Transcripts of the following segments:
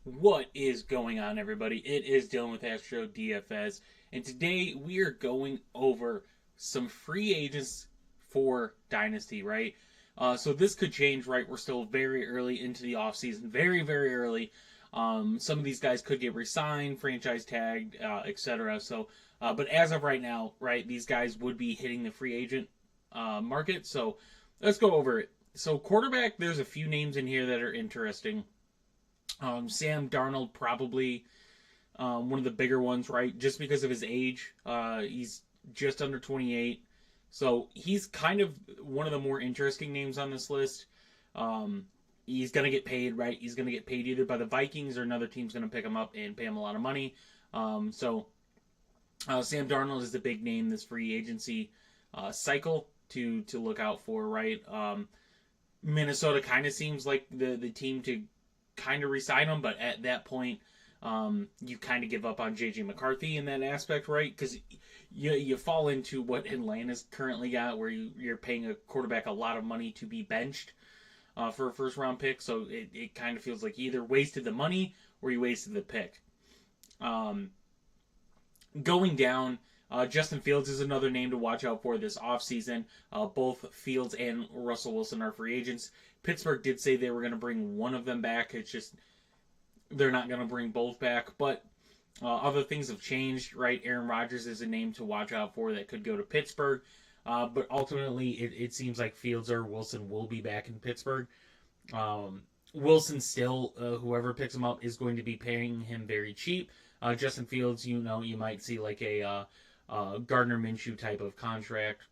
What is going on, everybody? It is Dylan with Astro DFS, and today we are going over some free agents for Dynasty, right? So this could change, right? We're still very early into the offseason, very, very early. Some of these guys could get re-signed, franchise tagged, etc. But as of right now, right, these guys would be hitting the free agent market. So let's go over it. So quarterback, there's a few names in here that are interesting. Sam Darnold probably one of the bigger ones, right? Just because of his age, he's just under 28, so he's kind of one of the more interesting names on this list. He's gonna get paid, right? He's gonna get paid either by the Vikings or another team's gonna pick him up and pay him a lot of money. Sam Darnold is the big name this free agency cycle to look out for, right? Minnesota kind of seems like the team to kind of resign him, but at that point, you kind of give up on JJ McCarthy in that aspect, right? Because you fall into what Atlanta's currently got, where you're paying a quarterback a lot of money to be benched for a first round pick. So it kind of feels like you either wasted the money or you wasted the pick. Um, Going down, Justin Fields is another name to watch out for this offseason. Both Fields and Russell Wilson are free agents. Pittsburgh did say they were going to bring one of them back. It's just they're not going to bring both back. But other things have changed, right? Aaron Rodgers is a name to watch out for that could go to Pittsburgh. But ultimately, it seems like Fields or Wilson will be back in Pittsburgh. Wilson still, whoever picks him up, is going to be paying him very cheap. Justin Fields, you might see like a Gardner Minshew type of contract.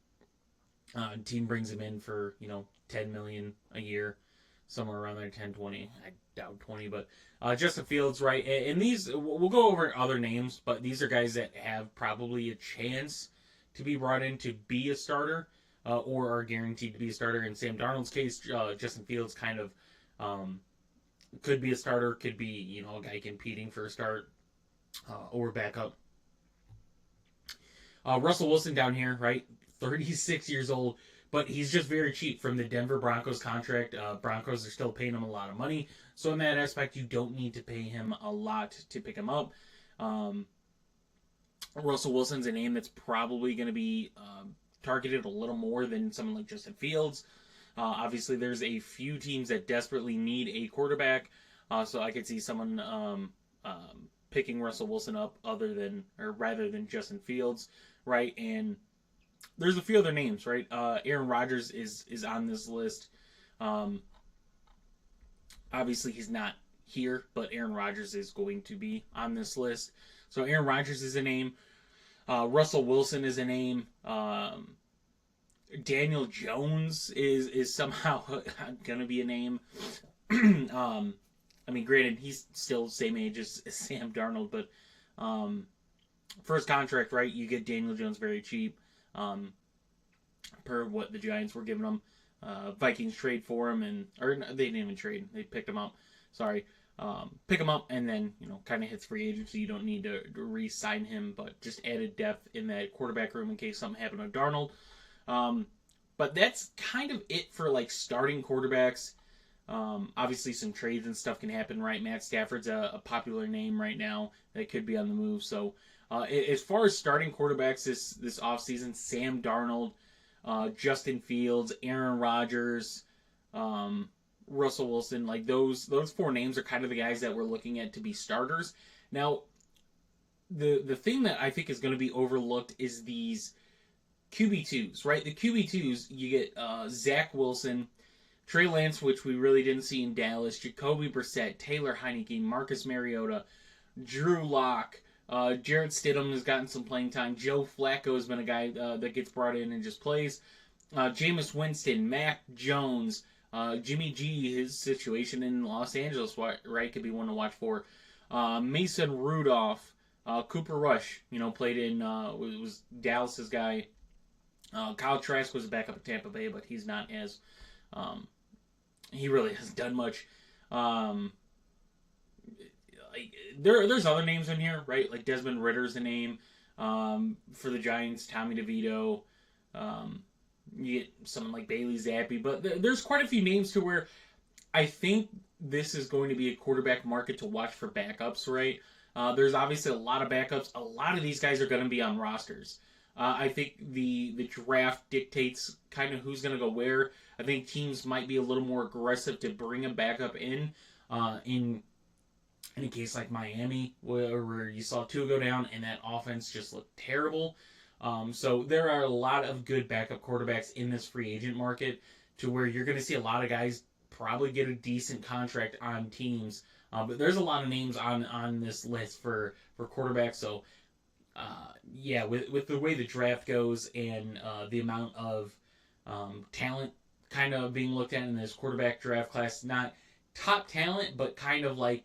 Team brings him in for 10 million a year, somewhere around there, 10, 20. I doubt 20, but Justin Fields, right? And these we'll go over other names, but these are guys that have probably a chance to be brought in to be a starter, or are guaranteed to be a starter. In Sam Darnold's case, Justin Fields kind of could be a starter, could be a guy competing for a start or backup. Russell Wilson down here, right? 36 years old, but he's just very cheap from the Denver Broncos contract. Broncos are still paying him a lot of money, so in that aspect, you don't need to pay him a lot to pick him up. Russell Wilson's a name that's probably going to be targeted a little more than someone like Justin Fields. Obviously, there's a few teams that desperately need a quarterback, so I could see someone picking Russell Wilson up rather than Justin Fields, right? And there's a few other names, right? Aaron Rodgers is on this list. Obviously, he's not here, but Aaron Rodgers is going to be on this list. So Aaron Rodgers is a name. Russell Wilson is a name. Daniel Jones is somehow going to be a name. I mean, granted, he's still the same age as Sam Darnold, but first contract, right? You get Daniel Jones very cheap, per what the Giants were giving him. Vikings trade for him, or they didn't even trade; they picked him up. Sorry, pick him up, and then kind of hits free agency. You don't need to re-sign him, but just added depth in that quarterback room in case something happened to Darnold. But that's kind of it for like starting quarterbacks. Obviously, some trades and stuff can happen, right? Matt Stafford's a popular name right now that could be on the move. So, as far as starting quarterbacks this offseason, Sam Darnold, Justin Fields, Aaron Rodgers, Russell Wilson, like those four names are kind of the guys that we're looking at to be starters. Now, the thing that I think is going to be overlooked is these QB2s, right? The QB2s, you get Zach Wilson, Trey Lance, which we really didn't see in Dallas, Jacoby Brissett, Taylor Heineke, Marcus Mariota, Drew Lock, Jarrett Stidham has gotten some playing time. Joe Flacco has been a guy that gets brought in and just plays. Jameis Winston, Mac Jones, Jimmy G, his situation in Los Angeles, right, could be one to watch for. Mason Rudolph, Cooper Rush, played in, was Dallas's guy. Kyle Trask was a backup at Tampa Bay, but he's not as he really hasn't done much. There's other names in here, right? Like Desmond Ritter's a name for the Giants. Tommy DeVito. You get someone like Bailey Zappi, but there's quite a few names to where I think this is going to be a quarterback market to watch for backups, right? There's obviously a lot of backups. A lot of these guys are going to be on rosters. I think the draft dictates kind of who's going to go where. I think teams might be a little more aggressive to bring a backup in a case like Miami, where you saw Tua go down and that offense just looked terrible. So there are a lot of good backup quarterbacks in this free agent market to where you're going to see a lot of guys probably get a decent contract on teams. But there's a lot of names on this list for quarterbacks. So, yeah, with the way the draft goes and the amount of talent kind of being looked at in this quarterback draft class, not top talent, but kind of like,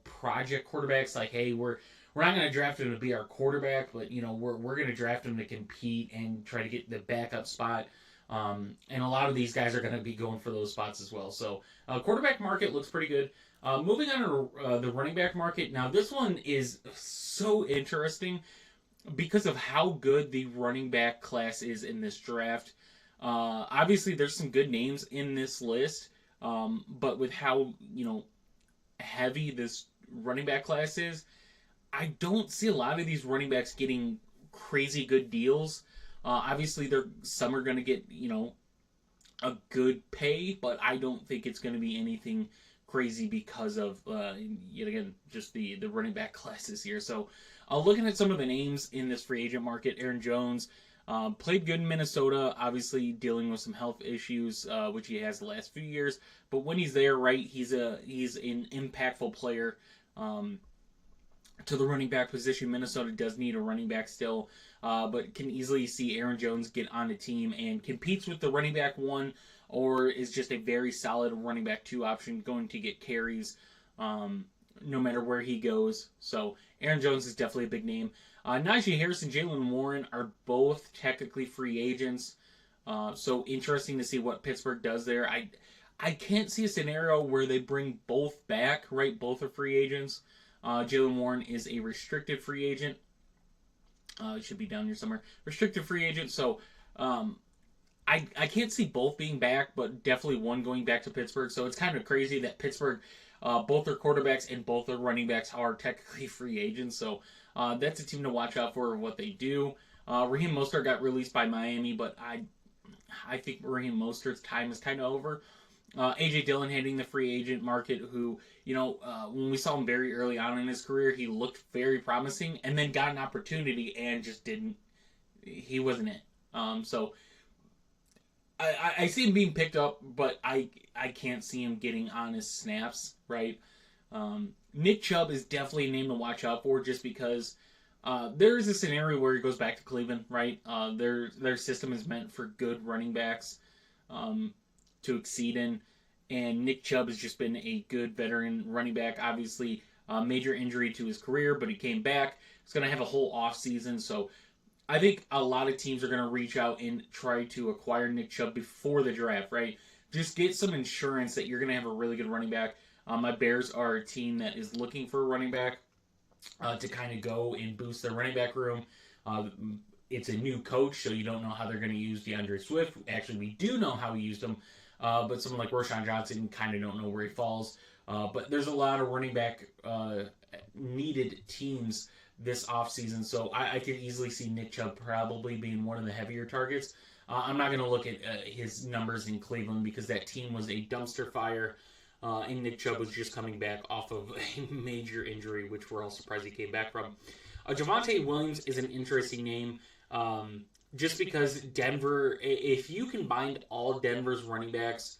project quarterbacks. Like, hey, we're not going to draft him to be our quarterback, but we're going to draft him to compete and try to get the backup spot. And a lot of these guys are going to be going for those spots as well. So, quarterback market looks pretty good. Moving on to the running back market. Now, this one is so interesting because of how good the running back class is in this draft. Obviously, there's some good names in this list, but with how heavy this running back class is, I don't see a lot of these running backs getting crazy good deals. Obviously, some are going to get a good pay, but I don't think it's going to be anything crazy because of yet again just the running back class this year. So, looking at some of the names in this free agent market, Aaron Jones played good in Minnesota. Obviously, dealing with some health issues, which he has the last few years. But when he's there, right, he's an impactful player. To the running back position, Minnesota does need a running back still, but can easily see Aaron Jones get on a team and competes with the running back one, or is just a very solid running back two option, going to get carries no matter where he goes. So Aaron Jones is definitely a big name. Najee Harris and Jaylen Warren are both technically free agents, so interesting to see what Pittsburgh does there. I can't see a scenario where they bring both back, right? Both are free agents. Jaylen Warren is a restricted free agent. It should be down here somewhere. Restricted free agent. So I can't see both being back, but definitely one going back to Pittsburgh. So it's kind of crazy that Pittsburgh, both their quarterbacks and both their running backs are technically free agents. So that's a team to watch out for what they do. Raheem Mostert got released by Miami, but I think Raheem Mostert's time is kind of over. A.J. Dillon heading the free agent market, who, when we saw him very early on in his career, he looked very promising and then got an opportunity and just he wasn't it. So I see him being picked up, but I can't see him getting honest snaps, right? Nick Chubb is definitely a name to watch out for just because there is a scenario where he goes back to Cleveland, right? Their system is meant for good running backs. To exceed in, and Nick Chubb has just been a good veteran running back. Obviously, major injury to his career, but he came back. He's going to have a whole off season, so I think a lot of teams are going to reach out and try to acquire Nick Chubb before the draft, right? Just get some insurance that you're going to have a really good running back. My Bears are a team that is looking for a running back to kind of go and boost their running back room. It's a new coach, so you don't know how they're going to use DeAndre Swift. Actually, we do know how he used him. But someone like Roshan Johnson kind of don't know where he falls. But there's a lot of running back needed teams this offseason, so I could easily see Nick Chubb probably being one of the heavier targets. I'm not going to look at his numbers in Cleveland because that team was a dumpster fire, and Nick Chubb was just coming back off of a major injury, which we're all surprised he came back from. Javonte Williams is an interesting name. Just because Denver, if you combined all Denver's running backs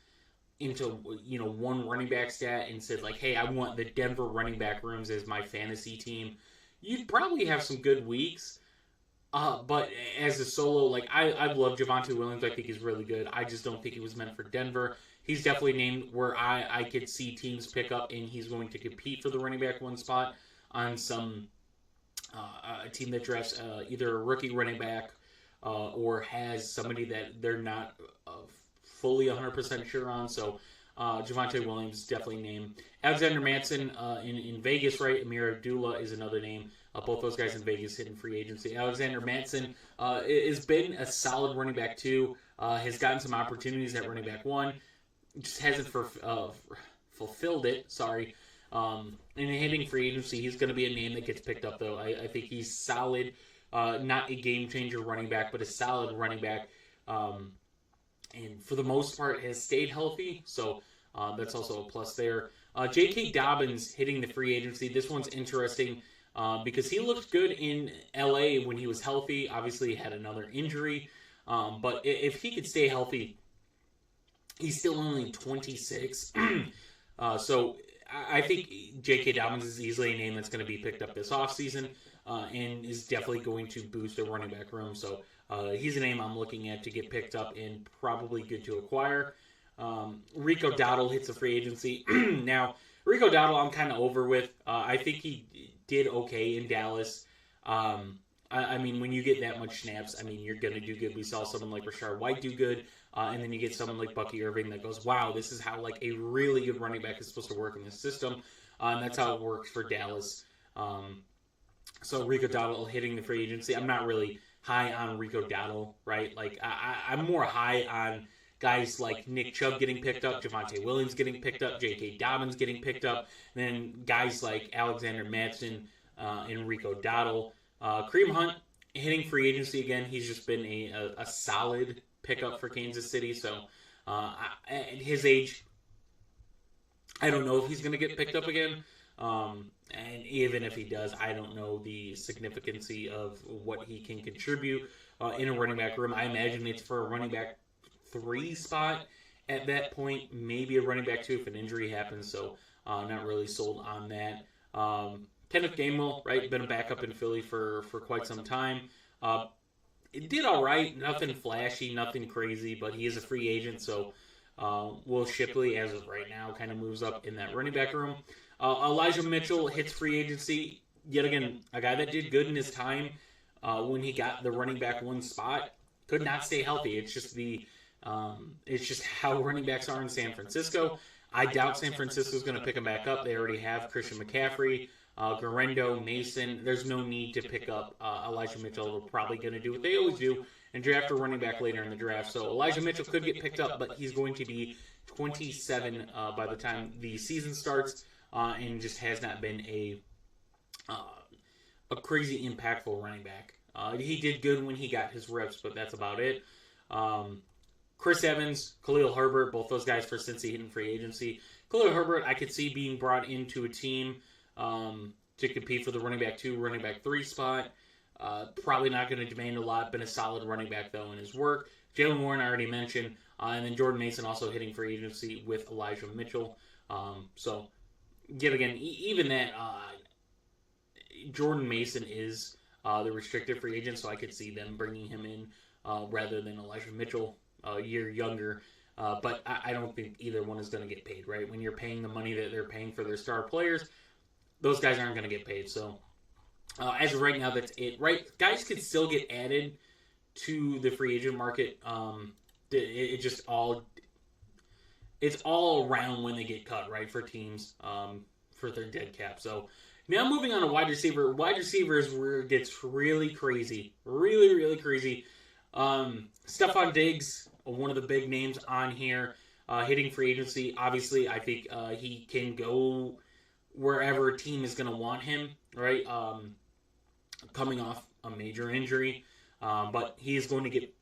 into one running back stat and said like, hey, I want the Denver running back rooms as my fantasy team, you'd probably have some good weeks. But as a solo, like I've loved Javonte Williams. I think he's really good. I just don't think he was meant for Denver. He's definitely named where I could see teams pick up, and he's going to compete for the running back one spot on some a team that drafts either a rookie running back. Or has somebody that they're not fully 100% sure on. So Javonte Williams definitely named. Alexander Mattison in Vegas, right? Amir Abdullah is another name. Both those guys in Vegas hitting free agency. Alexander Mattison has been a solid running back too. Has gotten some opportunities at running back one. Just hasn't fulfilled it. Sorry. In hitting free agency, he's going to be a name that gets picked up, though. I think he's solid. Not a game changer running back, but a solid running back. And for the most part, has stayed healthy. So that's also a plus there. J.K. Dobbins hitting the free agency. This one's interesting because he looked good in L.A. when he was healthy. Obviously, he had another injury. But if he could stay healthy, he's still only 26. So I think J.K. Dobbins is easily a name that's going to be picked up this offseason and is definitely going to boost the running back room. So he's a name I'm looking at to get picked up and probably good to acquire. Rico Dowdle hits a free agency. Now, Rico Dowdle I'm kind of over with. I think he did okay in Dallas. I mean, when you get that much snaps, I mean, you're going to do good. We saw someone like Rashard White do good, and then you get someone like Bucky Irving that goes, wow, this is how, like, a really good running back is supposed to work in this system, and that's how it works for Dallas. So Rico Dowdle hitting the free agency. I'm not really high on Rico Dowdle, right? Like, I'm more high on guys like Nick Chubb getting picked up, Javonte Williams getting picked up, J.K. Dobbins getting picked up, and then guys like Alexander Mattison and Rico Dowdle. Kareem Hunt hitting free agency again. He's just been a solid pickup for Kansas City. So at his age, I don't know if he's going to get picked up again. And even if he does, I don't know the significance of what he can contribute in a running back room. I imagine it's for a running back 3 spot at that point, maybe a running back 2 if an injury happens. So not really sold on that. Kenneth Gainwell, right, been a backup in Philly for quite some time. It did all right, nothing flashy, nothing crazy, but he is a free agent, so Will Shipley, as of right now, kind of moves up in that running back room. Elijah Mitchell hits free agency. Yet again, a guy that did good in his time when he got the running back 1 spot. Could not stay healthy. It's just how running backs are in San Francisco. I doubt San Francisco's going to pick him back up. They already have Christian McCaffrey, Garendo, Mason. There's no need to pick up Elijah Mitchell. They're probably going to do what they always do and draft a running back later in the draft. So Elijah Mitchell could get picked up, but he's going to be 27 by the time the season starts and just has not been a crazy impactful running back. He did good when he got his reps, but that's about it. Chris Evans, Khalil Herbert, both those guys for Cincy hitting free agency. Khalil Herbert, I could see being brought into a team to compete for the running back 2, running back 3 spot. Probably not going to demand a lot, been a solid running back, though, in his work. Jalen Warren, I already mentioned. And then Jordan Mason also hitting free agency with Elijah Mitchell. So, yet again, even that, Jordan Mason is the restricted free agent, so I could see them bringing him in rather than Elijah Mitchell a year younger. But I don't think either one is going to get paid, right? When you're paying the money that they're paying for their star players, those guys aren't going to get paid. So as of right now, that's it, right? Guys could still get added to the free agent market. It's all around when they get cut, right, for teams for their dead cap. So now moving on to wide receiver. Wide receiver is where it gets really crazy. Really, really crazy. Stephon Diggs, one of the big names on here, hitting free agency. Obviously, I think he can go wherever a team is going to want him, right? Coming off a major injury. But he is going to get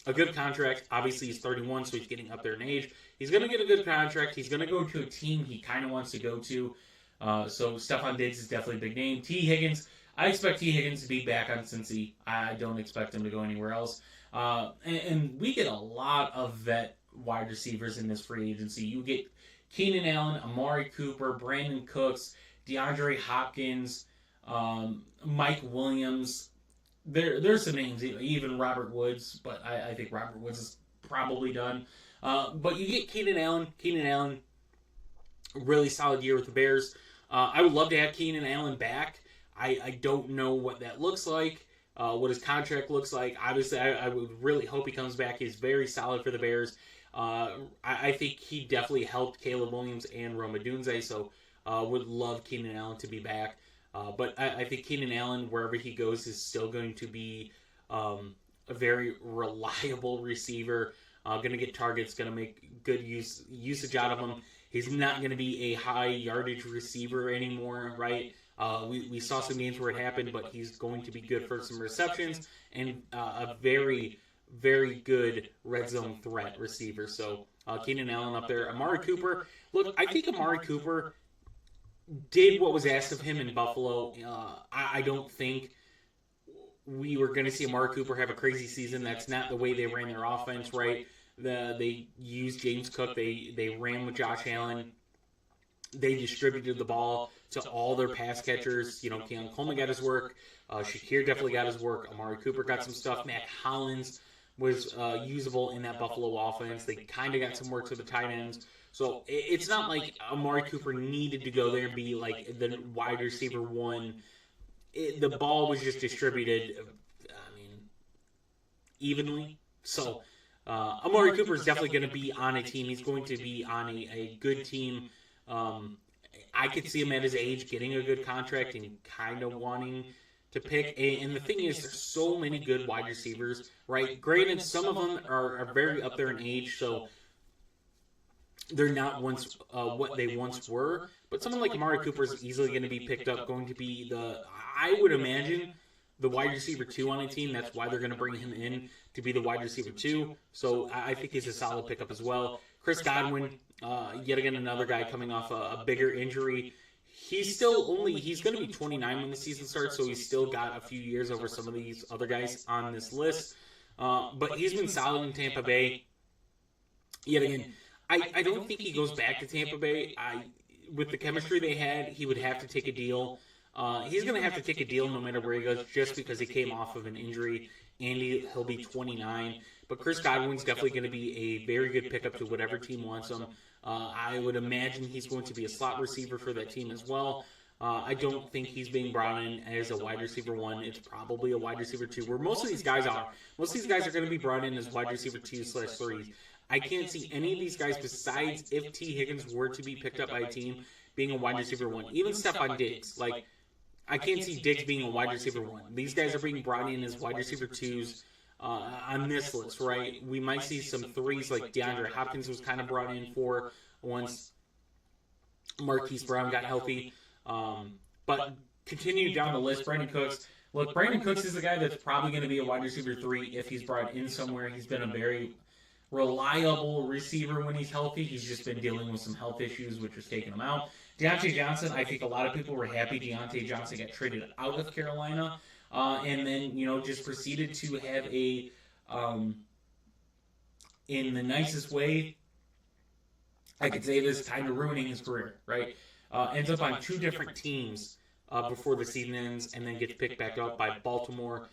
a good contract. Obviously, he's 31, so he's getting up there in age. He's going to get a good contract. He's going to go to a team he kind of wants to go to. So Stephon Diggs is definitely a big name. T. Higgins, I expect T. Higgins to be back on Cincy. I don't expect him to go anywhere else. And we get a lot of vet wide receivers in this free agency. You get Keenan Allen, Amari Cooper, Brandon Cooks, DeAndre Hopkins, Mike Williams. There's some names, even Robert Woods, but I think Robert Woods is probably done. But you get Keenan Allen. Keenan Allen, really solid year with the Bears. I would love to have Keenan Allen back. I don't know what that looks like, what his contract looks like. Obviously, I would really hope he comes back. He's very solid for the Bears. I think he definitely helped Caleb Williams and Rome Odunze, so would love Keenan Allen to be back. But I think Keenan Allen, wherever he goes, is still going to be a very reliable receiver. Going to get targets, going to make good usage out of him. He's not going to be a high yardage receiver anymore, right? We saw some games where it happened, but he's going to be good for some receptions and a very, very good red zone threat receiver. So Keenan Allen up there. Amari Cooper. Look, I think Amari Cooper did what was asked of him in Buffalo. I don't think we were going to see Amari Cooper have a crazy season. That's not the way they ran their offense, right? They used James Cook. They ran with Josh Allen. They distributed the ball to all their pass catchers. You know, Keon Coleman got his work. Shakir definitely got his work. Amari Cooper got some stuff. Matt Hollins was usable in that Buffalo offense. They kind of got some work to the tight ends. So it's not like Amari Cooper needed to go there and be like the wide receiver one. The ball was just distributed, evenly. So Amari Cooper is definitely going to be on a team. He's going to be on a good team. I could see him at his age getting a good contract and kind of wanting to pick. And the thing is, there's so many good wide receivers, right? Granted, some of them are very up there in age, so they're not what they once were. But someone like Amari Cooper is easily going to be picked up, going to be I would imagine, the wide receiver 2 on a team. That's why they're going to bring him in to be the wide receiver 2. So I think he's a solid pickup as well. Chris Godwin, yet again another guy coming off a bigger injury. He's going to be 29 when the season starts, so he's still got a few years over some of these other guys on this list. But he's been solid in Tampa Bay. Yet again, I don't think he goes back to Tampa Bay. With the chemistry they had, he would have to take a deal. He's going to have to take a deal no matter where he goes, just because he came off of an injury, and he'll be 29. But Chris Godwin's definitely going to be a very good pickup to whatever team wants him. I would imagine he's going to be a slot receiver for that team as well. I don't think he's being brought in as a wide receiver 1. It's probably a wide receiver 2, where most of these guys are. Most of these guys are going to be brought in as wide receiver 2/3. I can't see any of these guys, besides if T. Higgins were to be picked up by a team, being a wide receiver 1. Even Stephon Diggs. I can't see Diggs being a wide receiver 1. These guys are being brought in as wide receiver 2s on this list, right? We might see some 3s, like DeAndre Hopkins was kind of brought in for once Marquise Brown got healthy. But continue down the list, Brandon Cooks. Look, Brandon Cooks is the guy that's probably going to be a wide receiver 3 if he's brought in somewhere. He's been a very reliable receiver when he's healthy. He's just been dealing with some health issues, which has taken him out. Deontay Johnson, I think a lot of people were happy Deontay Johnson got traded out of Carolina, and then, just proceeded to have in the nicest way, I could say this, kind of ruining his career, right? Ends up on 2 different teams before the season ends, and then gets picked back up by Baltimore.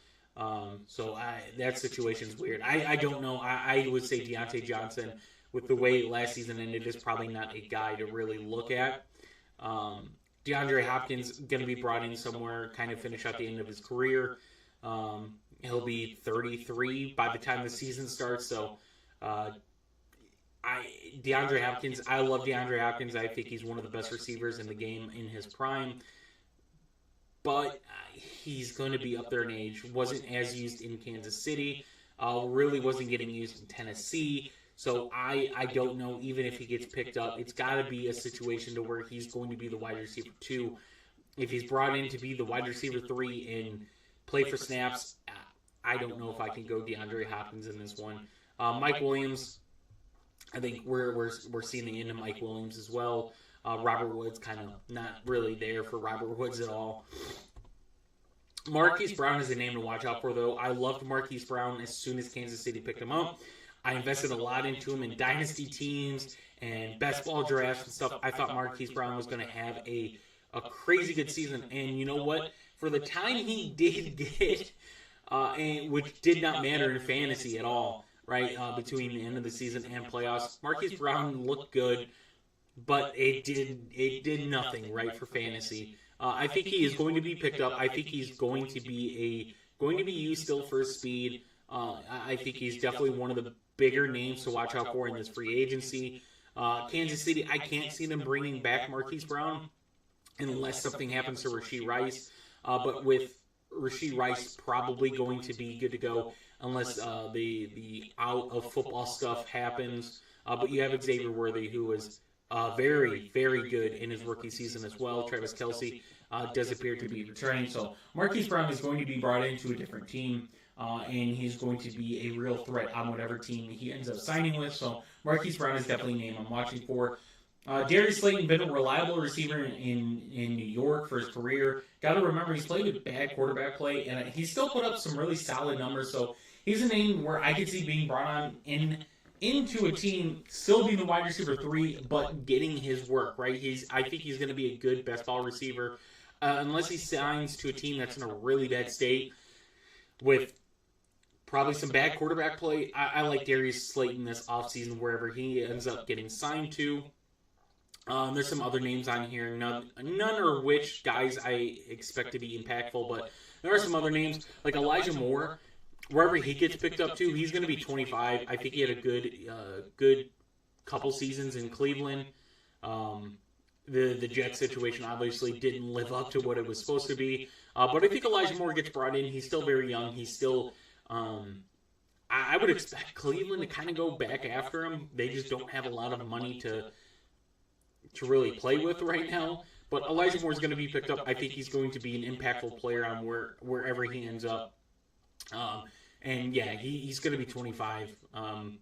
So that situation's weird. I don't know. I would say Deontay Johnson, with the way last season ended, is probably not a guy to really look at. DeAndre Hopkins going to be brought in somewhere, kind of finish out the end of his career. He'll be 33 by the time the season starts. So DeAndre Hopkins, I love DeAndre Hopkins. I think he's one of the best receivers in the game in his prime. But he's going to be up there in age. Wasn't as used in Kansas City. Really wasn't getting used in Tennessee. So I don't know, even if he gets picked up, it's got to be a situation to where he's going to be the wide receiver 2. If he's brought in to be the wide receiver 3 and play for snaps, I don't know if I can go DeAndre Hopkins in this one. Mike Williams, I think we're seeing the end of Mike Williams as well. Robert Woods, kind of not really there for Robert Woods at all. Marquise Brown is a name to watch out for, though. I loved Marquise Brown as soon as Kansas City picked him up. I invested a lot into him in dynasty teams and best ball drafts and stuff. I thought Marquise Brown was going to have a crazy good season. And you know what? For the time he did get, and which did not matter in fantasy at all, right, between the end of the season and playoffs, Marquise Brown looked good, but it did nothing, right, for fantasy. I think he is going to be picked up. I think he's going to be used still for his speed. I think he's definitely one of the bigger names to watch out for in this free agency. Kansas City, I can't see them bringing back Marquise Brown unless something happens to Rashee Rice. But with Rashee Rice probably going to be good to go unless the out of football stuff happens. But you have Xavier Worthy, who was very, very good in his rookie season as well. Travis Kelce does appear to be returning. So Marquise Brown is going to be brought into a different team, and he's going to be a real threat on whatever team he ends up signing with. So Marquise Brown is definitely a name I'm watching for. Darius Slayton, been a reliable receiver in New York for his career. Got to remember, he's played with bad quarterback play, and he still put up some really solid numbers. So he's a name where I could see being brought on into a team, still being the wide receiver 3, but getting his work, right? I think he's going to be a good best ball receiver, unless he signs to a team that's in a really bad state with probably some bad quarterback play. I like Darius Slayton this offseason, wherever he ends up getting signed to. There's some other names on here, none are which guys I expect to be impactful, but there are some other names, like Elijah Moore. Wherever he gets picked up to, he's going to be 25. I think he had a good couple seasons in Cleveland. The Jets situation obviously didn't live up to what it was supposed to be. But I think Elijah Moore gets brought in. He's still very young. He's still... I would expect Cleveland to kind of go back after him. They just don't have a lot of money to really play with right now. But Elijah Moore is going to be picked up. I think he's going to be an impactful player on wherever he ends up. And yeah, he's going to be 25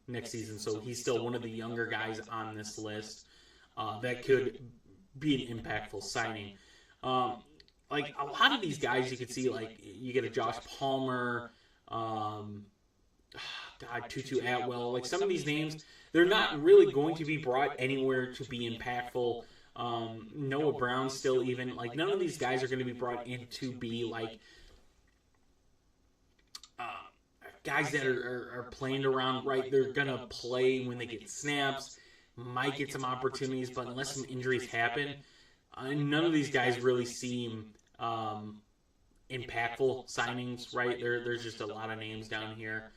next season, so he's still one of the younger guys on this list that could be an impactful signing. Like a lot of these guys, you could see, like you get a Josh Palmer, Tutu Atwell. Like some of these names, they're not really going to be brought anywhere to be impactful. Noah Brown still even, like none of these guys are going to be brought in to be like guys that are playing around, right? They're going to play when they get snaps, might get some opportunities, but unless some injuries happen, none of these guys really seem impactful signings, right? There's just a lot of names down here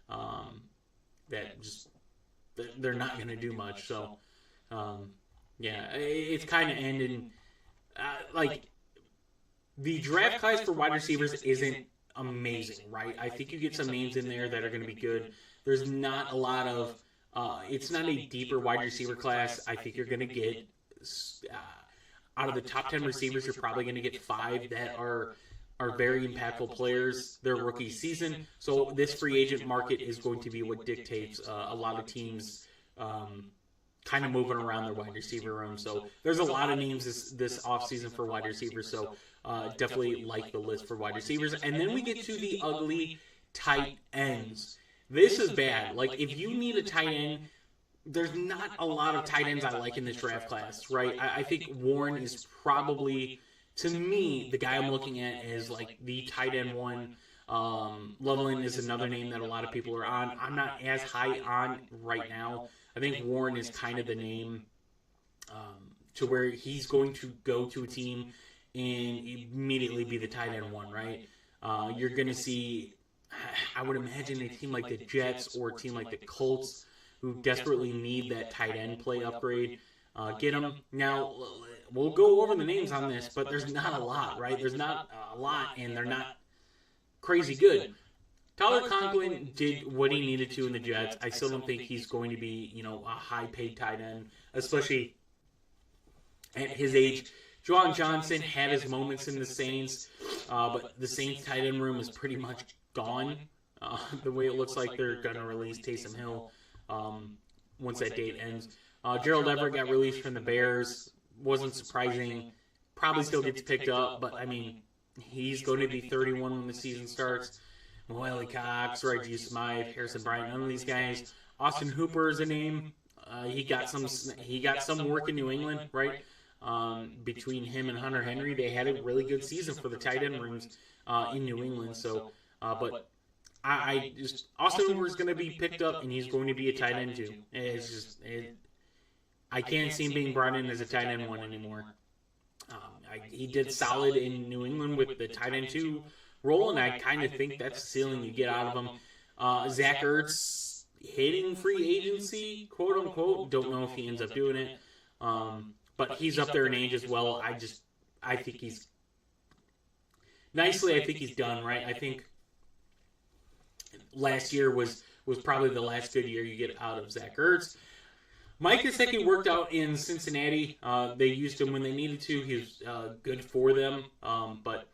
that just, they're not going to do much. So, yeah, it's kind of ending. Like, the draft class for wide receivers isn't amazing, right? I think you get some names in there that are going to be good. There's not a lot of, it's not a deeper wide receiver class. I think you're going to get, out of the top 10 receivers, you're probably going to get 5 that are very impactful players their rookie season. So this free agent market is going to be what dictates a lot of teams kind of moving around their wide receiver room. So there's a lot of names this offseason for wide receivers. So definitely like the list for wide receivers. And then we get to the ugly tight ends. This is bad. Like, if you need a tight end, there's not a lot of tight ends I like in this draft class, right? I think Warren is probably, to me, the guy I'm looking at is like the tight end one. Loveland is another name that a lot of people are on. I'm not as high on right now. I think Warren is kind of the name to where he's going to go to a team and immediately be the tight end one, right? You're going to see, I would imagine, a team like the Jets or a team like the Colts who desperately need that tight end play upgrade. Get them. Now, we'll go over the names on this, but there's not a lot, right? There's not a lot, and they're not crazy good. Tyler Conklin did what he needed to in the Jets. I still don't think he's going to be, a high-paid tight end, especially at his age. Juwan Johnson had his moments in the Saints, but the Saints tight end room is pretty much gone. The way it looks like they're going to release Taysom Hill once that date ends. Gerald Everett got released from the Bears. Wasn't surprising. Probably still gets picked up, but, I mean, he's going to be 31 when the season starts. Moelle Cox, Reggie Smythe, Harrison Bryant, none of these guys. Austin Hooper is a name. He got some work in New England, right? Between him and Hunter Henry, they had a really good season for the tight end rooms in New England. So, but I just, Austin Hooper is going to be picked up, and he's going to be a tight end too. It's just, I can't see him being brought in as a tight end one anymore. He did solid in New England with the tight end 2 role, and I kind of think that's the ceiling you get out of him. Zach Ertz hitting free agency, quote unquote. Don't know if he ends up doing it, but he's up there in age as well. I think he's nicely. I think he's done, right. I think last year was probably the last good year you get out of Zach Ertz. Mike Gesicki worked out in Cincinnati. They used him when they needed to. He was good for them. But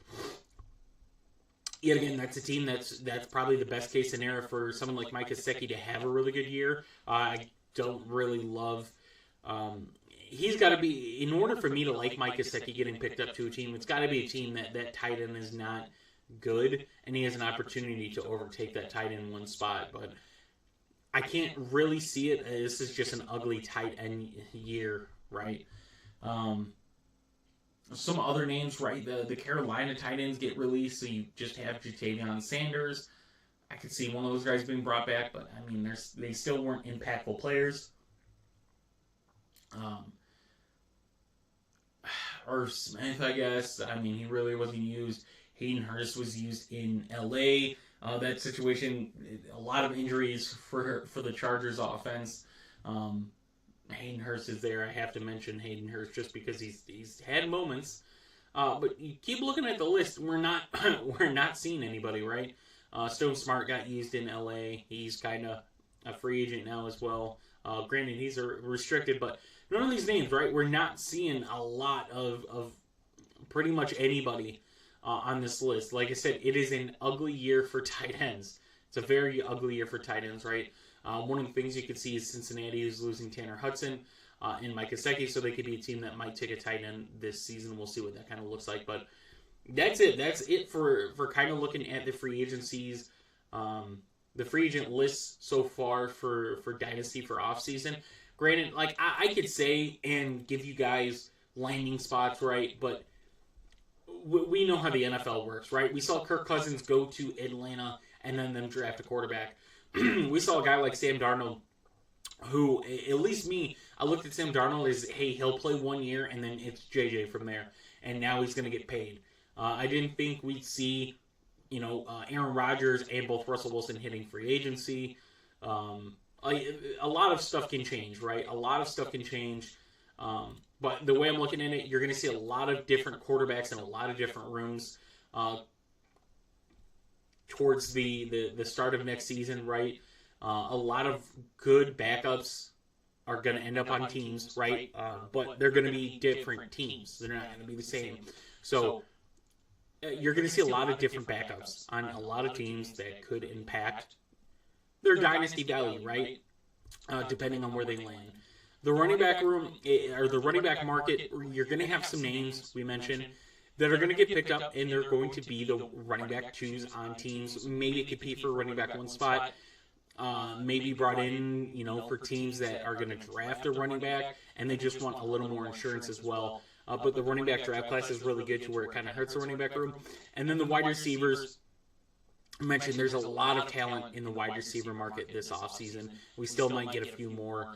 yet again, that's a team that's probably the best case scenario for someone like Mike Gesicki to have a really good year. I don't really love. He's got to be, in order for me to like Mike Gesicki getting picked up to a team, it's got to be a team that tight end is not good, and he has an opportunity to overtake that tight end in one spot. But I can't really see it. This is just an ugly tight end year, right? Some other names, right? The Carolina tight ends get released, so you just have Jatavion Sanders. I could see one of those guys being brought back, but I mean, they still weren't impactful players. Irv Smith, I guess. I mean, he really wasn't used. Hayden Hurst was used in LA. That situation, a lot of injuries for the Chargers offense. Hayden Hurst is there. I have to mention Hayden Hurst just because he's had moments. But you keep looking at the list. We're not seeing anybody, right? Stone Smart got used in LA. He's kind of a free agent now as well. Granted, he's restricted, but none of these names, right? We're not seeing a lot of pretty much anybody on this list. Like I said, it is an ugly year for tight ends. It's a very ugly year for tight ends, right? One of the things you could see is Cincinnati is losing Tanner Hudson and Mike Gesicki, so they could be a team that might take a tight end this season. We'll see what that kind of looks like, but that's it. That's it for kind of looking at the free agencies. The free agent lists so far for Dynasty for offseason. Granted, like I could say and give you guys landing spots, right? But we know how the NFL works, right? We saw Kirk Cousins go to Atlanta and then them draft a quarterback. We saw a guy like Sam Darnold, who, at least me, I looked at Sam Darnold as, hey, he'll play 1 year and then it's JJ from there. And now he's going to get paid. I didn't think we'd see, Aaron Rodgers and both Russell Wilson hitting free agency. A lot of stuff can change, right? A lot of stuff can change. But the way I'm looking at it, you're going to see a lot of different quarterbacks in a lot of different rooms towards the start of next season, right? A lot of good backups are going to end up on teams, right? But they're going to be different teams. They're not going to be the same. So you're going to see a lot of different backups on a lot of teams that could impact their dynasty value, right? Depending on where they land. The running back room, or the running back market, you're going to have some names, we mentioned, that are going to get picked up, and they're going to be the running back twos on teams. Maybe compete for running back one spot. Maybe brought in, for teams that are going to draft a running back, and they just want a little more insurance as well. But the running back draft class is really good to where it kind of hurts the running back room. And then the wide receivers, I mentioned there's a lot of talent in the wide receiver market this offseason. We still might get a few more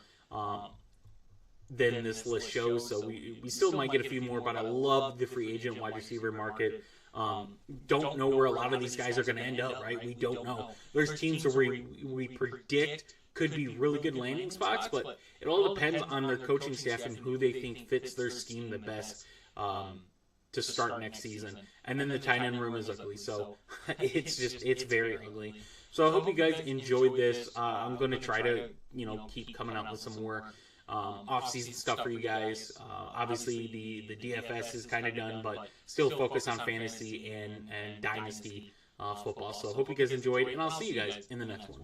than this list shows, so we still might get a few more, but I love the free agent wide receiver market. Don't know where a lot of these guys are going to end up, right? We don't know. There's teams where we predict could be really good landing spots, but it all depends on their coaching staff and who they think fits their scheme the best to start next season. And then the tight end room is ugly, so it's very ugly. So I hope you guys enjoyed this. I'm going to try to keep coming up with some more off-season stuff for you guys. Obviously, the DFS is kind of done, but still focus on fantasy and dynasty football. So I hope you guys enjoyed, and I'll see you guys in the next one.